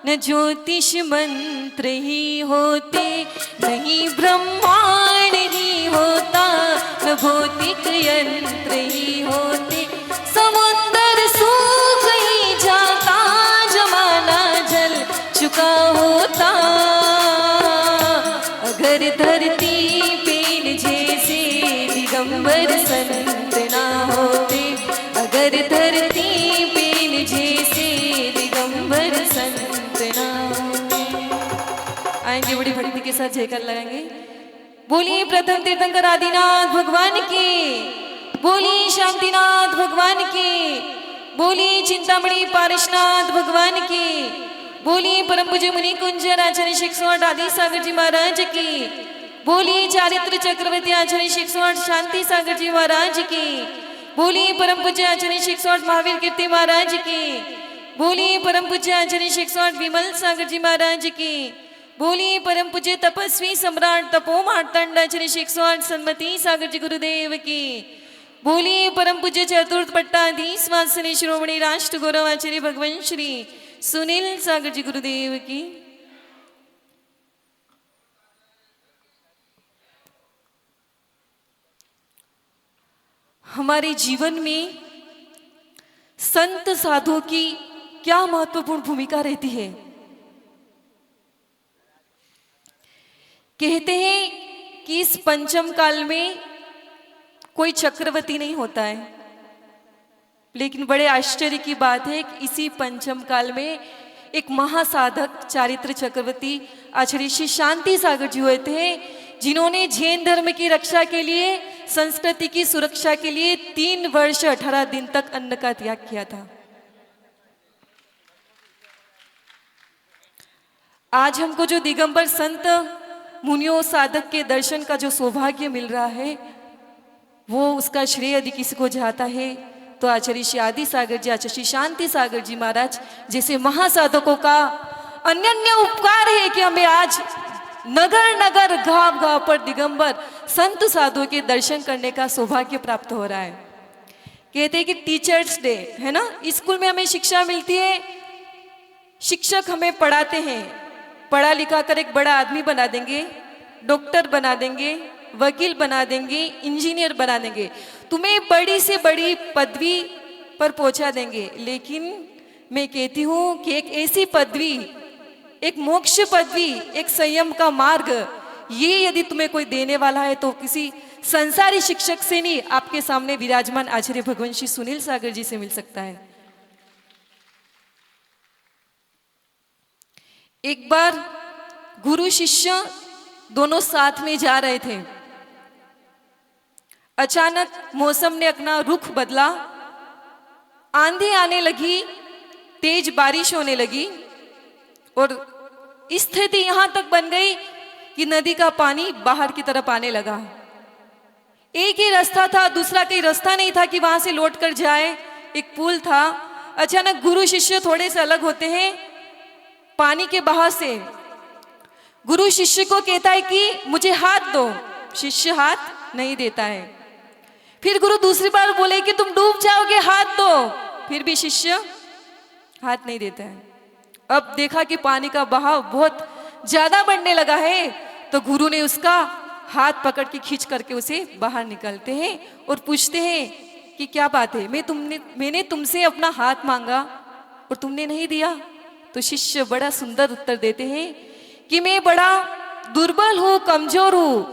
न ज्योतिष मंत्र ही होते, नहीं ब्रह्मांड ही होता, न भौतिक यंत्र ही होते, समुद्र सूख ही जाता, जमाना जल चुका होता। अगर धरती पेन जैसे दिगंबर संत ना होते, अगर धरती पेन जैसे दिगंबर संत ना होते। आएंगे बड़ी भक्ति के साथ जयकार लगाएंगे। बोलिए प्रथम तीर्थंकर आदिनाथ भगवान की, बोलिए शांतिनाथ भगवान की, बोलिए चिंतामणि पारसनाथ भगवान की, बोलिए परम पूज्य मुनि कुंज आचार्य शिक्षण आदि सागर जी महाराज की, बोलिए चारित्र चक्रवर्ती आचार्य शिक्षण शांति सागर जी महाराज की, बोलिए परम पूज्य आचार्य शिक्षण महावीर कीर्ति महाराज की, बोलिए परम पूज्य आचार्य शिक्षण विमल सागर जी महाराज की, बोलिए परम पूज्य तपस्वी सम्राट तपो मार्तंड आचार्य शिक्षण सन्मति सागर जी गुरुदेव की, बोलिए परम पूज्य चतुर्थ पट्टाधीश वासनी श्रोमणी राष्ट्र गौरव आचार्य भगवान श्री सुनील सागर जी गुरुदेव की। हमारे जीवन में संत साधुओं की क्या महत्वपूर्ण भूमिका रहती है। कहते हैं कि इस पंचम काल में कोई चक्रवर्ती नहीं होता है, लेकिन बड़े आश्चर्य की बात है कि इसी पंचम काल में एक महासाधक चारित्र चक्रवर्ती आचार्य श्री शांति सागर जी हुए थे, जिन्होंने जैन धर्म की रक्षा के लिए, संस्कृति की सुरक्षा के लिए 3 वर्ष 18 दिन तक अन्न का त्याग किया था। आज हमको जो दिगंबर संत मुनियों साधक के दर्शन का जो सौभाग्य मिल रहा है, वो उसका श्रेय यदि किसी को जाता है तो आचार्य श्री आदि सागर जी, आचार्य श्री शांति सागर जी महाराज जैसे महासाधकों का अनन्य उपकार है कि हमें आज नगर नगर गांव गांव पर दिगंबर संत साधुओं के दर्शन करने का सौभाग्य प्राप्त हो रहा है। कहते हैं कि टीचर्स डे है ना, स्कूल में हमें शिक्षा मिलती है, शिक्षक हमें पढ़ाते हैं, पढ़ा लिखा कर एक बड़ा आदमी बना देंगे, डॉक्टर बना देंगे, वकील बना देंगे, इंजीनियर बना देंगे, तुम्हें बड़ी से बड़ी पदवी पर पहुंचा देंगे। लेकिन मैं कहती हूं कि एक ऐसी पदवी, एक मोक्ष पदवी, एक संयम का मार्ग, ये यदि तुम्हें कोई देने वाला है तो किसी संसारी शिक्षक से नहीं, आपके सामने विराजमान आचार्य भगवान श्री सुनील सागर जी से मिल सकता है। एक बार गुरु शिष्य दोनों साथ में जा रहे थे, अचानक मौसम ने अपना रुख बदला, आंधी आने लगी, तेज बारिश होने लगी और स्थिति यहां तक बन गई कि नदी का पानी बाहर की तरफ आने लगा। एक ही रास्ता था, दूसरा कोई रास्ता नहीं था कि वहां से लौट कर जाए, एक पुल था। अचानक गुरु शिष्य थोड़े से अलग होते हैं पानी के बहाव से। गुरु शिष्य को कहता है कि मुझे हाथ दो, शिष्य हाथ नहीं देता है। फिर गुरु दूसरी बार बोले कि तुम डूब जाओगे, हाथ दो, फिर भी शिष्य हाथ नहीं देता है। अब देखा कि पानी का बहाव बहुत ज्यादा बढ़ने लगा है, तो गुरु ने उसका हाथ पकड़ के खींच करके उसे बाहर निकलते हैं और पूछते हैं कि क्या बात है, मैंने तुमसे अपना हाथ मांगा और तुमने नहीं दिया। तो शिष्य बड़ा सुंदर उत्तर देते हैं कि मैं बड़ा दुर्बल हूं, कमजोर हूं,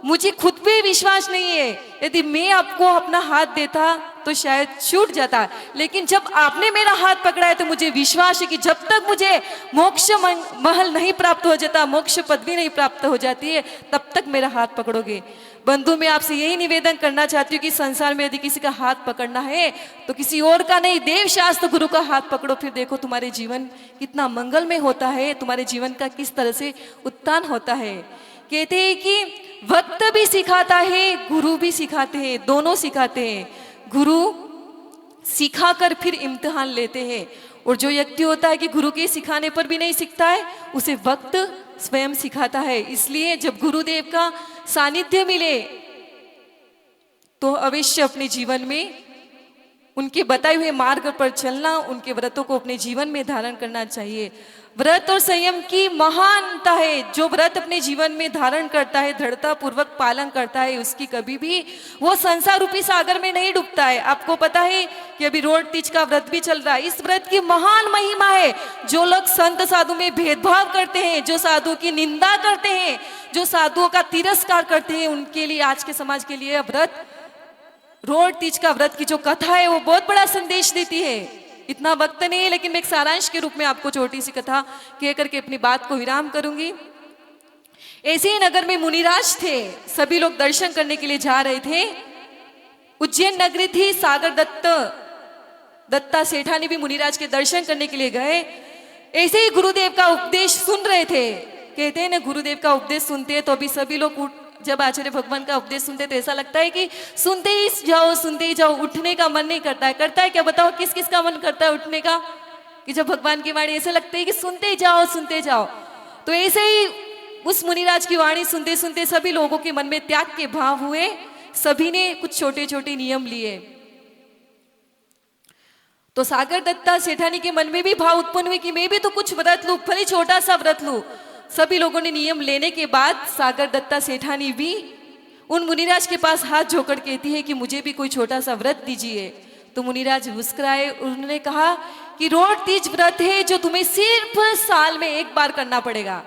मुझे खुद पे विश्वास नहीं है, यदि मैं आपको अपना हाथ देता तो शायद छूट जाता, लेकिन जब आपने मेरा हाथ पकड़ा है तो मुझे विश्वास है कि जब तक मुझे मोक्ष महल नहीं प्राप्त हो जाता, मोक्ष पदवी नहीं प्राप्त हो जाती है, तब तक मेरा हाथ पकड़ोगे। बंधु, मैं आपसे यही निवेदन करना चाहती हूँ कि संसार में यदि किसी का हाथ पकड़ना है तो किसी और का नहीं, देव शास्त्र गुरु का हाथ पकड़ो, फिर देखो तुम्हारे जीवन कितना मंगलमय होता है, तुम्हारे जीवन का किस तरह से उत्थान होता है। कहते हैं कि वक्त भी सिखाता है, गुरु भी सिखाते हैं, दोनों सिखाते हैं। गुरु सिखाकर फिर इम्तिहान लेते हैं, और जो व्यक्ति होता है कि गुरु के सिखाने पर भी नहीं सीखता है, उसे वक्त स्वयं सिखाता है। इसलिए जब गुरुदेव का सानिध्य मिले तो अवश्य अपने जीवन में उनके बताए हुए मार्ग पर चलना, उनके व्रतों को अपने जीवन में धारण करना चाहिए। व्रत और संयम की महानता है। जो व्रत अपने जीवन में धारण करता है, दृढ़ता पूर्वक पालन करता है, उसकी कभी भी वो संसार रूपी सागर में नहीं डूबता है। आपको पता है कि अभी रोड तीज का व्रत भी चल रहा है। इस व्रत की महान महिमा है। जो लोग संत साधु में भेदभाव करते हैं, जो साधु की निंदा करते हैं, जो साधुओं का तिरस्कार करते हैं, उनके लिए, आज के समाज के लिए व्रत, रोड तीज का व्रत की जो कथा है वो बहुत बड़ा संदेश देती है। इतना वक्त नहीं है, लेकिन मैं एक सारांश के रूप में आपको छोटी सी कथा कह करके अपनी बात को विराम करूंगी। ऐसे ही नगर में मुनिराज थे। सभी लोग दर्शन करने के लिए जा रहे थे। उज्जैन नगरी थी। सागर दत्ता सेठानी भी मुनिराज के दर्शन करने के लिए गए। ऐसे ही गुरुदेव का उपदेश सुन रहे थे। कहते हैं ना, गुरुदेव का उपदेश सुनते हैं तो अभी सभी लोग जब आचार्य भगवान का उपदेश सुनते तो ऐसा लगता है कि सुनते ही जाओ, उठने का मन नहीं करता है। करता है क्या? बताओ, किस किस का मन करता है उठने का? कि जब भगवान की वाणी ऐसे लगता है कि सुनते ही जाओ। तो ऐसे ही उस मुनिराज की वाणी सुनते सुनते सभी लोगों के मन में त्याग के भाव हुए। सभी ने कुछ छोटे छोटे नियम लिए। तो सागर दत्ता सेठानी के मन में भी भाव उत्पन्न हुए कि मैं भी तो कुछ व्रत लूं, भले छोटा सा व्रत लूं। सभी लोगों ने नियम लेने के बाद सागर दत्ता सेठानी भी उन मुनिराज के पास हाथ जोड़कर कहती है कि मुझे भी कोई छोटा सा व्रत दीजिए। तो मुनिराज मुस्कुराए। उन्होंने कहा कि रोड तीज व्रत है जो तुम्हें सिर्फ साल में एक बार करना पड़ेगा।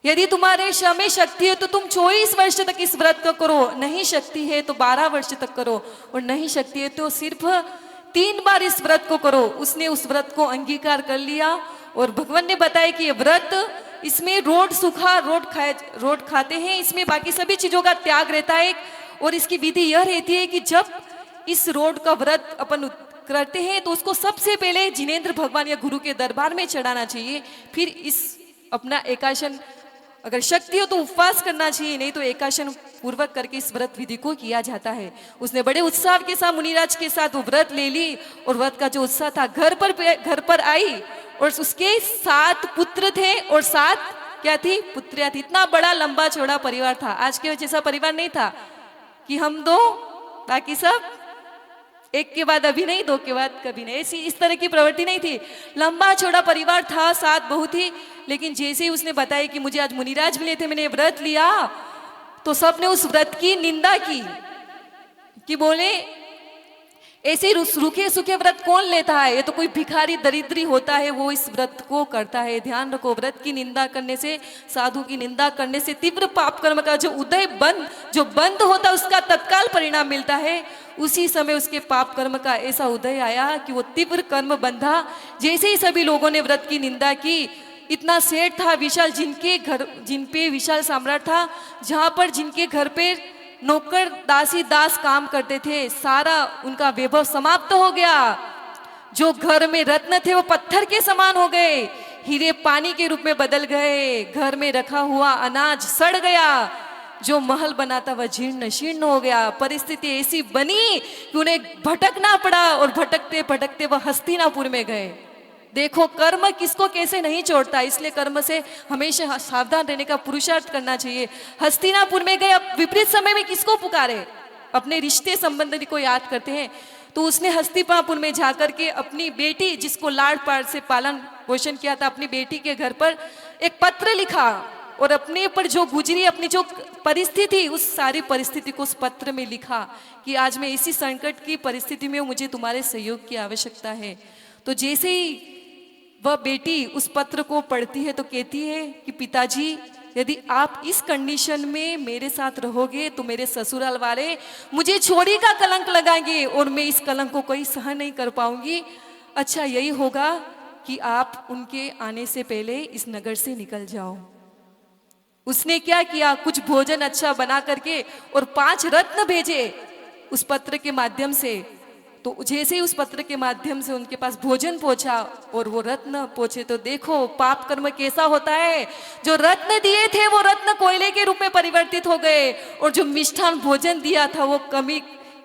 यदि तुम्हारे में शक्ति है तो तुम 24 वर्ष तक इस व्रत को करो, नहीं शक्ति है तो 12 वर्ष तक करो, और नहीं शक्ति है तो सिर्फ 3 बार इस व्रत को करो। उसने उस व्रत को अंगीकार कर लिया। और भगवान ने बताया कि ये व्रत, इसमें रोड खाते हैं, इसमें बाकी सभी चीजों का त्याग रहता है। और इसकी विधि यह रहती है कि जब इस रोड का व्रत अपन करते हैं तो उसको सबसे पहले जिनेंद्र भगवान या गुरु के दरबार में चढ़ाना चाहिए। फिर इस अपना एकाशन, अगर शक्ति हो तो उपवास करना चाहिए, नहीं तो एकाशन पूर्वक करके इस व्रत विधि को किया जाता है। उसने बड़े उत्साह के साथ मुनिराज के साथ वो व्रत ले ली। और व्रत का जो उत्साह था, घर पर आई और उसके 7 पुत्र थे और 7 क्या थी? पुत्रियां थी। इतना बड़ा लंबा चौड़ा परिवार था। आज के जैसा परिवार नहीं था कि हम 2 बाकी सब एक के बाद अभी नहीं, 2 के बाद कभी नहीं, ऐसी इस तरह की प्रवृत्ति नहीं थी। लंबा चौड़ा परिवार था, 7 बहू थी। लेकिन जैसे ही उसने बताया कि मुझे आज मुनिराज मिले थे, मैंने व्रत लिया, तो सबने उस व्रत की निंदा की कि बोले ऐसे रूखे सूखे व्रत कौन लेता है? ये तो कोई भिखारी दरिद्री होता है, वो इस व्रत को करता है। ध्यान रखो, व्रत की निंदा करने से, साधु की निंदा करने से तीव्र पाप कर्म का जो बंद होता है उसका तत्काल परिणाम मिलता है। उसी समय उसके पाप कर्म का ऐसा उदय आया कि वो तीव्र कर्म बंधा। जैसे ही सभी लोगों ने व्रत की निंदा की, इतना सेठ था विशाल, जिन पे विशाल साम्राज्य था, जहां पर जिनके घर पे नौकर दास काम करते थे, सारा उनका वैभव समाप्त हो गया। जो घर में रत्न थे वो पत्थर के समान हो गए, हीरे पानी के रूप में बदल गए। घर में रखा हुआ अनाज सड़ गया, जो महल बना था वह जीर्ण शीर्ण हो गया। परिस्थिति ऐसी बनी कि उन्हें भटकना पड़ा, और भटकते भटकते वह हस्तिनापुर में गए। देखो, कर्म किसको कैसे नहीं छोड़ता, इसलिए कर्म से हमेशा सावधान रहने का पुरुषार्थ करना चाहिए। हस्तिनापुर में गए। अब विपरीत समय में किसको पुकारे? अपने रिश्ते संबंधी को याद करते हैं। तो उसने हस्तिनापुर में जाकर के अपनी बेटी, जिसको लाड़ पाड़ से पालन पोषण किया था, अपनी बेटी के घर पर एक पत्र लिखा, और अपने पर जो गुजरी, अपनी जो परिस्थिति, उस सारी परिस्थिति को उस पत्र में लिखा कि आज मैं इसी संकट की परिस्थिति में हूं, मुझे तुम्हारे सहयोग की आवश्यकता है। तो जैसे ही वह बेटी उस पत्र को पढ़ती है तो कहती है कि पिताजी, यदि आप इस कंडीशन में मेरे साथ रहोगे तो मेरे ससुराल वाले मुझे चोरी का कलंक लगाएंगे, और मैं इस कलंक को कोई सहन नहीं कर पाऊंगी। अच्छा यही होगा कि आप उनके आने से पहले इस नगर से निकल जाओ। उसने क्या किया? कुछ भोजन अच्छा बना करके और 5 रत्न भेजे उस पत्र के माध्यम से। तो जैसे ही उस पत्र के माध्यम से उनके पास भोजन पहुंचा और वो रत्न पहुंचे, तो देखो पाप कर्म कैसा होता है। जो रत्न दिए थे वो रत्न कोयले के रूप में परिवर्तित हो गए, और जो मिष्ठान भोजन दिया था वो कमी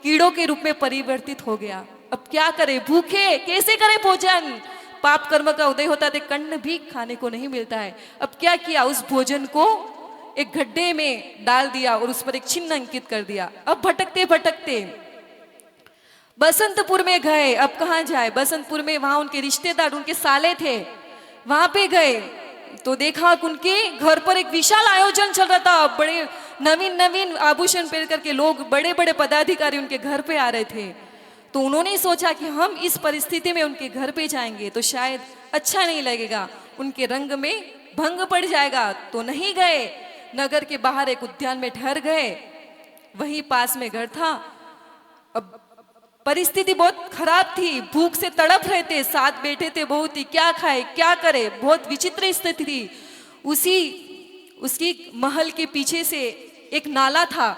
कीड़ों के रूप में परिवर्तित हो गया। अब क्या करे? भूखे कैसे करे भोजन? पाप कर्म का उदय होता है, कन्न भी खाने को नहीं मिलता है। अब क्या किया? उस भोजन को एक गड्ढे में डाल दिया और उस पर एक चिन्ह अंकित कर दिया। अब भटकते भटकते बसंतपुर में गए, अब कहाँ जाए, बसंतपुर में वहां उनके रिश्तेदार, उनके साले थे, वहां पे गए तो देखा कि उनके घर पर एक विशाल आयोजन चल रहा था। बड़े नवीन नवीन आभूषण पहन करके लोग, बड़े बड़े पदाधिकारी उनके घर पे आ रहे थे। तो उन्होंने सोचा कि हम इस परिस्थिति में उनके घर पे जाएंगे तो शायद अच्छा नहीं लगेगा, उनके रंग में भंग पड़ जाएगा, तो नहीं गए। नगर के बाहर एक उद्यान में ठहर गए, वहीं पास में घर था। अब परिस्थिति बहुत खराब थी, भूख से तड़प रहे थे, साथ बैठे थे बहुत ही, क्या खाए क्या करे, बहुत विचित्र स्थिति थी। उसकी महल के पीछे से एक नाला था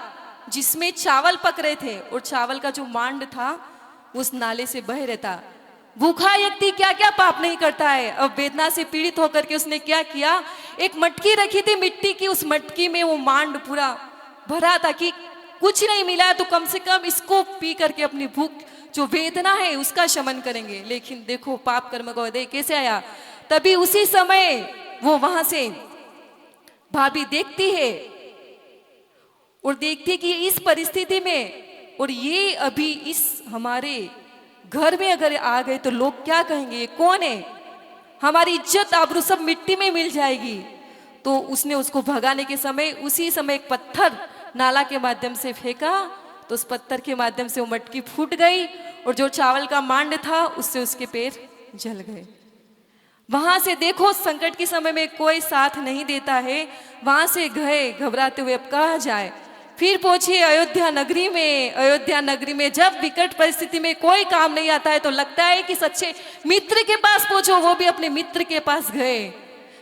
जिसमें चावल पक रहे थे और चावल का जो मांड था उस नाले से बह रहता। भूखा व्यक्ति क्या क्या पाप नहीं करता है। अब वेदना से पीड़ित होकर के उसने क्या किया, एक मटकी रखी थी मिट्टी की, उस मटकी में वो मांड पूरा भरा था कि कुछ नहीं मिला तो कम से कम इसको पी करके अपनी भूख जो वेदना है उसका शमन करेंगे। लेकिन देखो पाप कर्म का उदय कैसे आया। तभी उसी समय वो वहां से भाभी देखती है और देखती है कि इस परिस्थिति में, और ये अभी इस हमारे घर में अगर आ गए तो लोग क्या कहेंगे, कौन है, हमारी इज्जत आबरू सब मिट्टी में मिल जाएगी। तो उसने उसको भगाने के समय उसी समय एक पत्थर नाला के माध्यम से फेंका, तो उस पत्थर के माध्यम से वो मटकी फूट गई और जो चावल का मांड था उससे उसके पैर जल गए। वहां से देखो संकट के समय में कोई साथ नहीं देता है, वहां से गए घबराते हुए, अब कहाँ जाए। फिर पहुंचे अयोध्या नगरी में। अयोध्या नगरी में जब विकट परिस्थिति में कोई काम नहीं आता है तो लगता है कि सच्चे मित्र के पास पहुंचो, वो भी अपने मित्र के पास गए।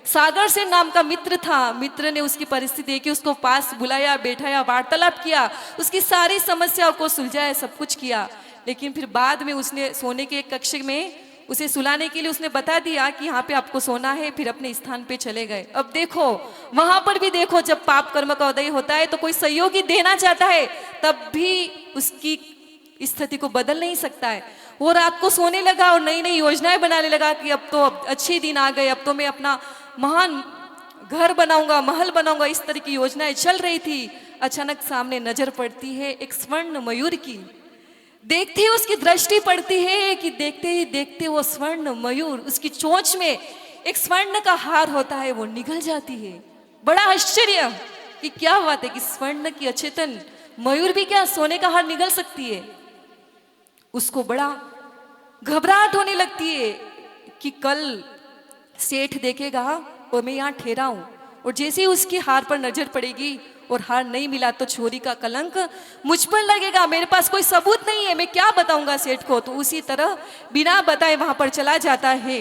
सागर से नाम का मित्र था, मित्र ने उसकी परिस्थिति देखी, उसको पास बुलाया, बैठाया, वार्तालाप किया, उसकी सारी समस्याओं को सुलझाया, सब कुछ किया। लेकिन फिर बाद में उसने सोने के एक कक्ष में उसे सुलाने के लिए उसने बता दिया कि यहाँ पे आपको सोना है, फिर अपने स्थान पे चले गए। अब देखो वहां पर भी देखो, जब पाप कर्म का उदय होता है तो कोई सहयोगी देना चाहता है तब भी उसकी स्थिति को बदल नहीं सकता है। वो रात को सोने लगा और नई नई योजनाएं बनाने लगा कि अब तो अच्छे दिन आ गए, अब तो मैं अपना महान घर बनाऊंगा, महल बनाऊंगा, इस तरह की योजनाएं चल रही थी। अचानक सामने नजर पड़ती है एक स्वर्ण मयूर की। देखते ही उसकी दृष्टि पड़ती है कि देखते ही देखते वो स्वर्ण मयूर, उसकी चोंच में एक स्वर्ण का हार होता है, वो निगल जाती है। बड़ा आश्चर्य कि क्या बात है कि स्वर्ण की अचेतन मयूर भी क्या सोने का हार निगल सकती है। उसको बड़ा घबराहट होने लगती है कि कल सेठ देखेगा और मैं यहाँ ठहरा हूं, और जैसे ही उसकी हार पर नजर पड़ेगी और हार नहीं मिला तो चोरी का कलंक मुझ पर लगेगा, मेरे पास कोई सबूत नहीं है, मैं क्या बताऊंगा सेठ को। तो उसी तरह बिना बताए वहां पर चला जाता है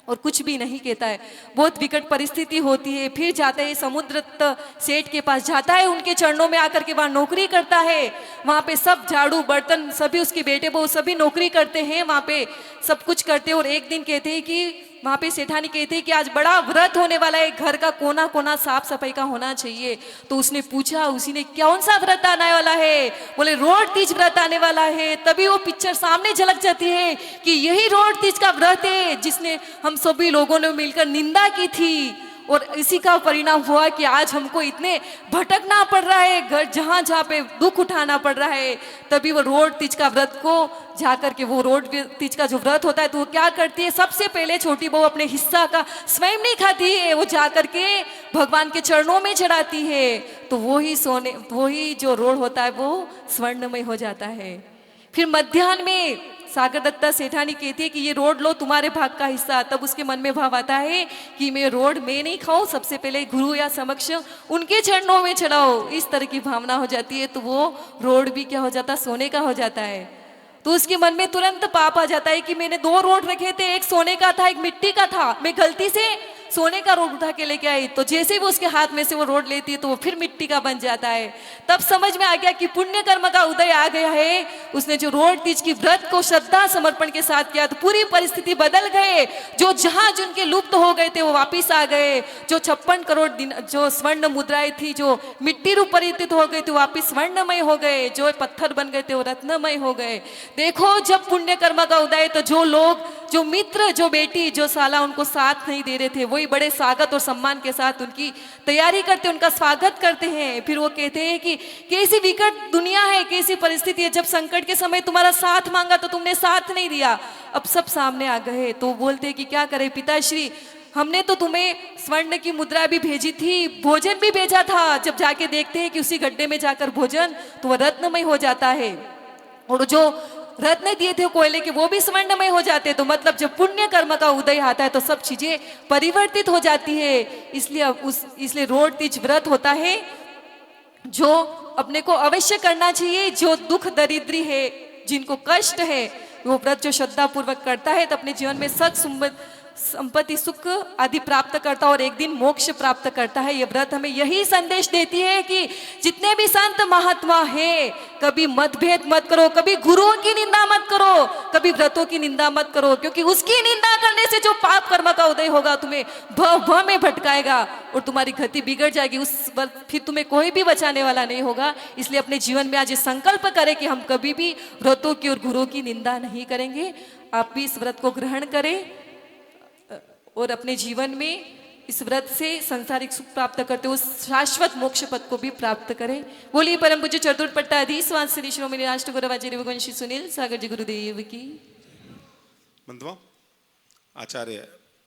और कुछ भी नहीं कहता है। बहुत विकट परिस्थिति होती है। फिर जाता है समुद्रत सेठ के पास, जाता है उनके चरणों में आकर के वहां नौकरी करता है। वहां पे सब झाड़ू बर्तन सभी उसके बेटे बहू सभी नौकरी करते हैं, वहां पे सब कुछ करते हैं। और एक दिन कहते हैं कि वहां पे सेठानी कहती है कि आज बड़ा व्रत होने वाला है, घर का कोना कोना साफ सफाई का होना चाहिए। तो उसने पूछा, उसी ने कौन सा व्रत आने वाला है, बोले रोड तीज व्रत आने वाला है। तभी वो पिक्चर सामने झलक जाती है कि यही रोड तीज का व्रत है जिसने हम सभी लोगों ने मिलकर निंदा की थी, और इसी का परिणाम हुआ कि आज हमको इतने भटकना पड़ रहा है, घर जहां जहां पे दुख उठाना पड़ रहा है। तभी वो रोड तीज का व्रत को जाकर के, वो रोड तीज का जो व्रत होता है तो वो क्या करती है, सबसे पहले छोटी बहू अपने हिस्सा का स्वयं नहीं खाती है, वो जाकर के भगवान के चरणों में चढ़ाती है। तो वही जो रोड होता है वो स्वर्णमय हो जाता है। फिर मध्याह्न में सागर दत्ता सेठानी कहती है कि ये रोड लो, तुम्हारे भाग का हिस्सा। तब उसके मन में भाव आता है कि मैं रोड में नहीं खाऊं, सबसे पहले गुरु या समक्ष उनके चरणों में चढ़ाओ। इस तरह की भावना हो जाती है तो वो रोड भी क्या हो जाता है, सोने का हो जाता है। तो उसके मन में तुरंत पाप आ जाता है कि मैंने दो रोड रखे थे, एक सोने का था एक मिट्टी का था, मैं गलती से सोने का रोड उठा के लेके आई। तो जैसे ही वो उसके हाथ में से वो रोड लेती है तो वो फिर मिट्टी का बन जाता है। तब समझ में आ गया कि पुण्य कर्म का उदय आ गया है। उसने जो रोड तीज की व्रत को श्रद्धा समर्पण के साथ किया तो पूरी परिस्थिति बदल गए। जो जहाज उनके लुप्त हो गए थे वो वापिस आ गए। जो 56 करोड़ दिन जो स्वर्ण मुद्राएं थी जो मिट्टी रूप परिवर्तित हो गए थे वापिस स्वर्णमय हो गए। जो पत्थर बन गए थे वो रत्नमय हो गए। देखो जब पुण्य कर्म का उदय तो जो लोग, जो मित्र, जो बेटी, जो साला उनको साथ नहीं दे रहे थे वही बड़े स्वागत और सम्मान के साथ उनकी तैयारी करते, उनका स्वागत करते हैं। फिर वो कहते हैं कि कैसी विकट दुनिया है, कैसी परिस्थिति है, जब संकट के समय तुम्हारा साथ मांगा तो तुमने साथ नहीं दिया, अब सब सामने आ गए। तो बोलते हैं कि क्या करें पिताश्री, हमने तो तुम्हें स्वर्ण की मुद्रा भी भेजी थी, भोजन भी भेजा था, जब जाके देखते हैं कि उसी गड्ढे में जाकर भोजन तो वह रत्नमय हो जाता है, और जो रत्न दिए थे कोयले के वो भी स्वर्णमय हो जाते। तो मतलब जब पुण्य कर्म का उदय आता है तो सब चीजें परिवर्तित हो जाती है। इसलिए रोड तीज व्रत होता है जो अपने को अवश्य करना चाहिए। जो दुख दरिद्री है, जिनको कष्ट है, वो व्रत जो श्रद्धा पूर्वक करता है तो अपने जीवन में सक संपत्ति सुख आदि प्राप्त करता है और एक दिन मोक्ष प्राप्त करता है। ये व्रत हमें यही संदेश देती है कि जितने भी संत महात्मा है, कभी मतभेद मत करो, कभी गुरुओं की निंदा मत करो, कभी व्रतों की निंदा मत करो, क्योंकि उसकी निंदा करने से जो पाप कर्म का उदय होगा तुम्हें भव में भटकाएगा और तुम्हारी गति बिगड़ जाएगी। उस वक्त फिर तुम्हें कोई भी बचाने वाला नहीं होगा। इसलिए अपने जीवन में आज ये संकल्प करें कि हम कभी भी व्रतों की और गुरुओं की निंदा नहीं करेंगे। आप भी इस व्रत को ग्रहण करें और अपने जीवन में इस व्रत से सांसारिक सुख प्राप्त करते हुए शाश्वत मोक्ष पद को भी प्राप्त करें। बोलिए परम पूज्य चतुर्थ पट्टाधीश श्री शिरोमणि राष्ट्र गुरु वाजी रघुवंशी सुनील सागर जी गुरुदेव की। बंधुओं, आचार्य